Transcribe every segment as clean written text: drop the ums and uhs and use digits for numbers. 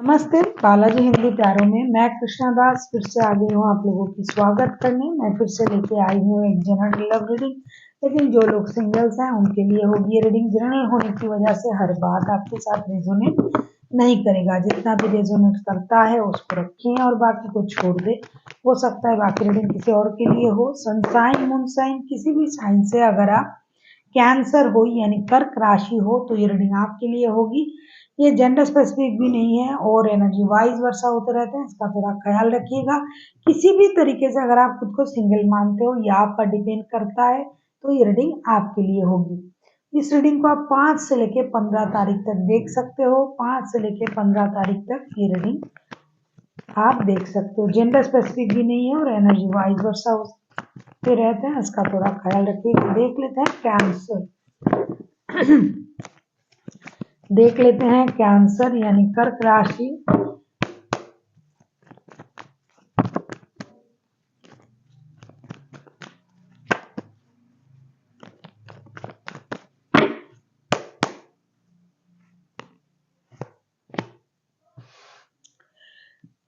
नमस्ते बालाजी हिंदी प्यारों में मैं कृष्णा दास फिर से आ गई हूँ आप लोगों की स्वागत करने। मैं फिर से लेके आई हूँ एक जनरल लव रीडिंग, लेकिन जो लोग सिंगल्स हैं उनके लिए होगी ये रीडिंग। जनरल होने की वजह से हर बात आपके साथ रेजोनेट नहीं करेगा, जितना भी रेजोनेट करता है उसको रखें और बाकी को छोड़ दे। हो सकता है बाकी रीडिंग किसी और के लिए हो। सनसाइन मूनसाइन किसी भी साइन से अगर आप कैंसर हो यानी कर्क राशि हो तो ये रीडिंग आपके लिए होगी। ये जेंडर स्पेसिफिक भी नहीं है और एनर्जी वाइज वर्षा होते रहते हैं, इसका थोड़ा ख्याल रखिएगा। किसी भी तरीके से अगर आप खुद को सिंगल मानते हो या आप पर डिपेंड करता है तो ये रीडिंग आपके लिए होगी। इस रीडिंग को आप 5 से लेके 15 तारीख तक देख सकते हो। 5 से लेके 15 तारीख तक ये रीडिंग आप देख सकते हो। जेंडर स्पेसिफिक भी नहीं है और एनर्जी वाइज वर्षा होते रहते हैं, इसका थोड़ा ख्याल रखिएगा। देख लेते हैं कैंसर। देख लेते हैं कैंसर यानी कर्क राशि।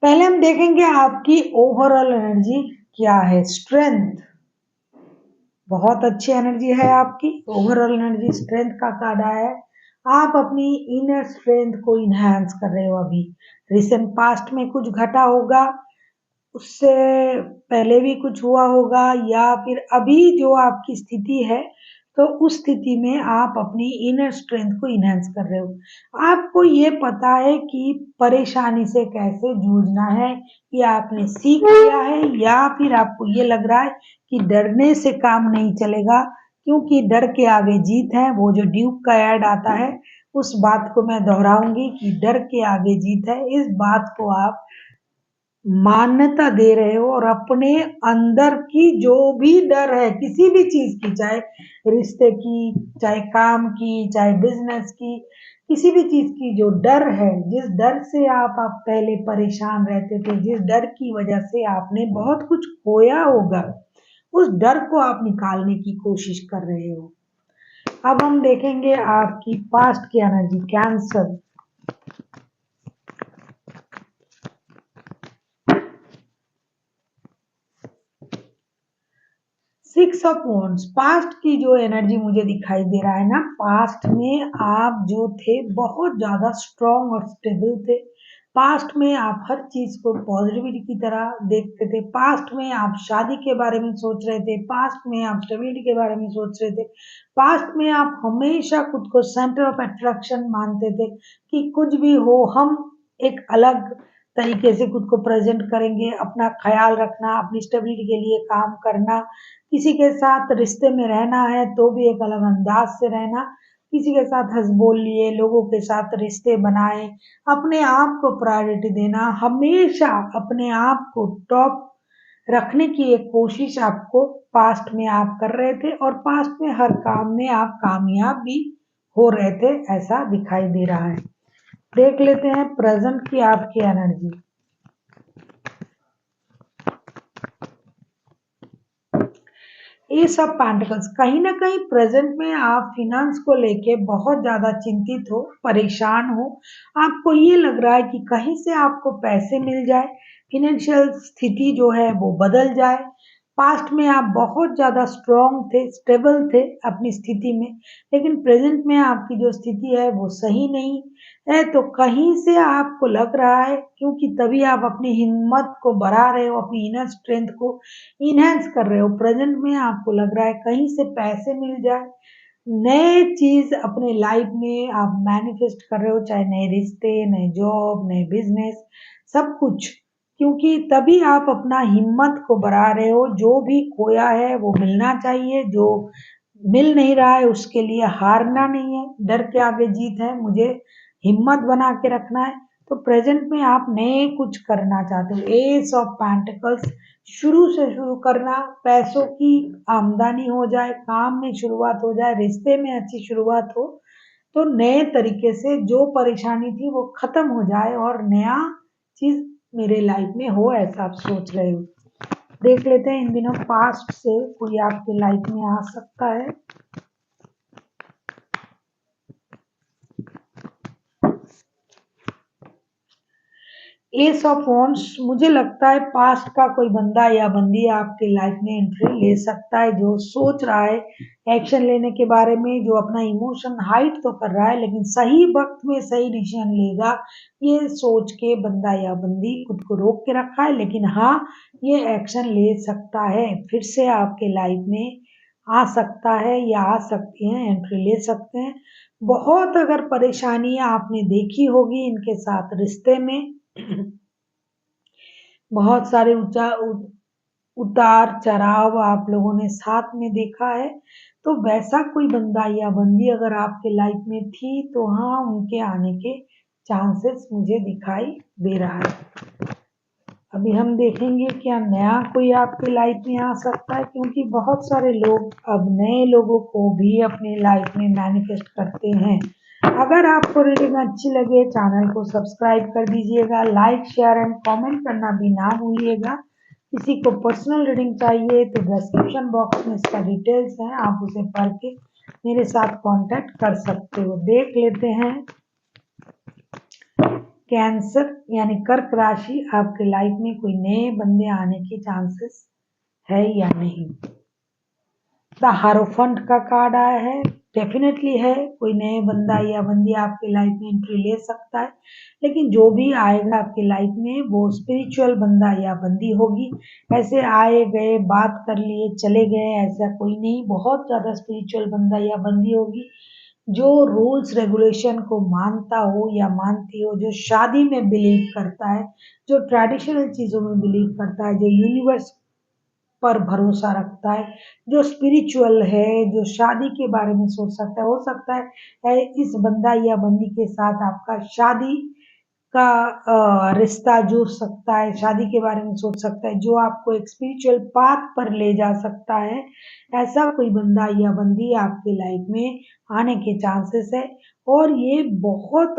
पहले हम देखेंगे आपकी ओवरऑल एनर्जी क्या है। स्ट्रेंथ बहुत अच्छी एनर्जी है आपकी। ओवरऑल एनर्जी स्ट्रेंथ का कार्ड आया है। आप अपनी इनर स्ट्रेंथ को इनहैंस कर रहे हो। अभी रिसेंट पास्ट में कुछ घटा होगा, उससे पहले भी कुछ हुआ होगा, या फिर अभी जो आपकी स्थिति है तो उस स्थिति में आप अपनी इनर स्ट्रेंथ को इनहेंस कर रहे हो। आपको ये पता है कि परेशानी से कैसे जूझना है, ये आपने सीख लिया है, या फिर आपको ये लग रहा है कि डरने से काम नहीं चलेगा, क्योंकि डर के आगे जीत है। वो जो ड्यूक का ऐड आता है उस बात को मैं दोहराऊंगी कि डर के आगे जीत है। इस बात को आप मान्यता दे रहे हो और अपने अंदर की जो भी डर है किसी भी चीज की, चाहे रिश्ते की, चाहे काम की, चाहे बिजनेस की, किसी भी चीज की जो डर है, जिस डर से आप पहले परेशान रहते थे, जिस डर की वजह से आपने बहुत कुछ खोया होगा, उस डर को आप निकालने की कोशिश कर रहे हो। अब हम देखेंगे आपकी पास्ट की energy cancer. 6 of wands past की जो एनर्जी मुझे दिखाई दे रहा है ना, पास्ट में आप जो थे बहुत ज्यादा स्ट्रॉन्ग और स्टेबल थे। पास्ट में आप हर चीज को पॉजिटिविटी की तरह देखते थे। पास्ट में आप शादी के बारे में सोच रहे थे। पास्ट में आप स्टेबिलिटी के बारे में सोच रहे थे। पास्ट में आप हमेशा खुद को सेंटर ऑफ अट्रैक्शन मानते थे कि कुछ भी हो हम एक अलग तरीके से खुद को प्रेजेंट करेंगे, अपना ख्याल रखना, अपनी स्टेबिलिटी के लिए काम करना, किसी के साथ रिश्ते में रहना है तो भी एक अलग अंदाज से रहना, किसी के साथ हंस बोल लिए, लोगों के साथ रिश्ते बनाए, अपने आप को प्रायोरिटी देना, हमेशा अपने आप को टॉप रखने की एक कोशिश आपको पास्ट में आप कर रहे थे और पास्ट में हर काम में आप कामयाब भी हो रहे थे, ऐसा दिखाई दे रहा है। देख लेते हैं प्रेजेंट की आपकी एनर्जी। एस ऑफ पेंटिकल्स, कहीं ना कहीं प्रेजेंट में आप फिनेंस को लेके बहुत ज्यादा चिंतित हो, परेशान हो। आपको ये लग रहा है कि कहीं से आपको पैसे मिल जाए, फिनेंशियल स्थिति जो है वो बदल जाए। पास्ट में आप बहुत ज्यादा स्ट्रांग थे, स्टेबल थे अपनी स्थिति में, लेकिन प्रेजेंट में आपकी जो स्थिति है वो सही नहीं है। तो कहीं से आपको लग रहा है, क्योंकि तभी आप अपनी हिम्मत को बढ़ा रहे हो, अपनी इनर स्ट्रेंथ को इनहेंस कर रहे हो। प्रेजेंट में आपको लग रहा है कहीं से पैसे मिल जाए, नए चीज अपने लाइफ में आप मैनिफेस्ट कर रहे हो, चाहे नए रिश्ते, नए जॉब, नए बिजनेस, सब कुछ, क्योंकि तभी आप अपना हिम्मत को बढ़ा रहे हो। जो भी खोया है वो मिलना चाहिए, जो मिल नहीं रहा है उसके लिए हारना नहीं है। डर के आगे जीत है, मुझे हिम्मत बना के रखना है। तो प्रेजेंट में आप नए कुछ करना चाहते हो। एस ऑफ पेंटिकल्स, शुरू से शुरू करना, पैसों की आमदनी हो जाए, काम में शुरुआत हो जाए, रिश्ते में अच्छी शुरुआत हो, तो नए तरीके से जो परेशानी थी वो खत्म हो जाए और नया चीज मेरे लाइफ में हो, ऐसा आप सोच रहे हो। देख लेते हैं इन दिनों पास्ट से कोई आपके लाइफ में आ सकता है। एस ऑफ वॉन्ड्स, मुझे लगता है पास्ट का कोई बंदा या बंदी आपके लाइफ में एंट्री ले सकता है, जो सोच रहा है एक्शन लेने के बारे में, जो अपना इमोशन हाइड तो कर रहा है लेकिन सही वक्त में सही डिसीजन लेगा, ये सोच के बंदा या बंदी खुद को रोक के रखा है। लेकिन हाँ, ये एक्शन ले सकता है, फिर से आपके लाइफ में आ सकता है या आ सकती हैं, एंट्री ले सकते हैं। बहुत अगर परेशानियां आपने देखी होगी इनके साथ रिश्ते में, बहुत सारे उतार चढ़ाव आप लोगों ने साथ में देखा है। तो वैसा कोई बंदा या बंदी अगर आपके लाइफ में थी तो हाँ, उनके आने के चांसेस मुझे दिखाई दे रहा है। अभी हम देखेंगे क्या नया कोई आपके लाइफ में आ सकता है, क्योंकि बहुत सारे लोग अब नए लोगों को भी अपने लाइफ में मैनिफेस्ट करते हैं। अगर आपको रीडिंग अच्छी लगे चैनल को सब्सक्राइब कर दीजिएगा, लाइक शेयर एंड कमेंट करना भी ना भूलिएगा। किसी को पर्सनल रीडिंग चाहिए तो डिस्क्रिप्शन बॉक्स में इसका डिटेल्स है, आप उसे पढ़ के मेरे साथ कांटेक्ट कर सकते हो। देख लेते हैं कैंसर यानी कर्क राशि, आपके लाइफ में कोई नए बंदे आने के चांसेस है या नहीं। द हारोफंट का कार्ड आया है, डेफिनेटली है, कोई नए बंदा या बंदी आपके लाइफ में एंट्री ले सकता है, लेकिन जो भी आएगा आपके लाइफ में वो स्पिरिचुअल बंदा या बंदी होगी। ऐसे आए गए बात कर लिए चले गए ऐसा कोई नहीं, बहुत ज़्यादा स्पिरिचुअल बंदा या बंदी होगी, जो रूल्स रेगुलेशन को मानता हो या मानती हो, जो शादी में बिलीव करता है, जो ट्रेडिशनल चीज़ों में बिलीव करता है, जो यूनिवर्स पर भरोसा रखता है, जो स्पिरिचुअल है, जो शादी के बारे में सोच सकता है। हो सकता है इस बंदा या बंदी के साथ आपका शादी का रिश्ता जुड़ सकता है, शादी के बारे में सोच सकता है, जो आपको एक स्पिरिचुअल पाथ पर ले जा सकता है। ऐसा कोई बंदा या बंदी आपके लाइफ में आने के चांसेस है, और ये बहुत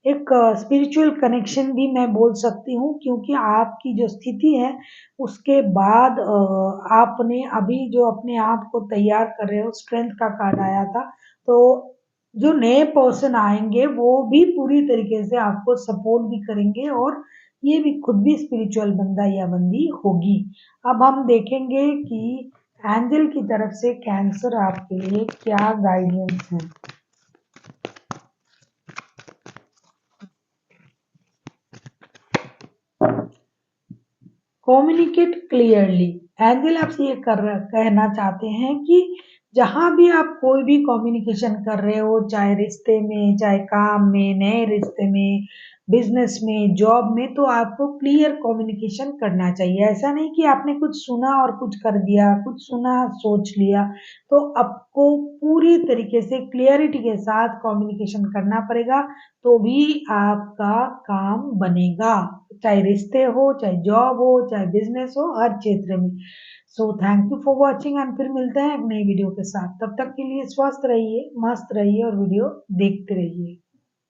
एक स्पिरिचुअल कनेक्शन भी मैं बोल सकती हूँ, क्योंकि आपकी जो स्थिति है उसके बाद आपने अभी जो अपने आप को तैयार कर रहे हो, स्ट्रेंथ का कार्ड आया था, तो जो नए पर्सन आएंगे वो भी पूरी तरीके से आपको सपोर्ट भी करेंगे, और ये भी खुद भी स्पिरिचुअल बंदा या बंदी होगी। अब हम देखेंगे कि एंजल की तरफ से कैंसर आपके लिए क्या गाइडेंस है। कम्युनिकेट क्लियरली, एंजल आपसे ये कहना चाहते हैं कि जहां भी आप कोई भी कम्युनिकेशन कर रहे हो, चाहे रिश्ते में, चाहे काम में, नए रिश्ते में, बिजनेस में, जॉब में, तो आपको क्लियर कम्युनिकेशन करना चाहिए। ऐसा नहीं कि आपने कुछ सुना और कुछ कर दिया, कुछ सुना सोच लिया। तो आपको पूरी तरीके से क्लियरिटी के साथ कम्युनिकेशन करना पड़ेगा, तो भी आपका काम बनेगा, चाहे रिश्ते हो, चाहे जॉब हो, चाहे बिजनेस हो, हर क्षेत्र में। So thank you for watching, and फिर मिलते हैं एक नई वीडियो के साथ। तब तक के लिए स्वस्थ रहिए, मस्त रहिए और वीडियो देखते रहिए।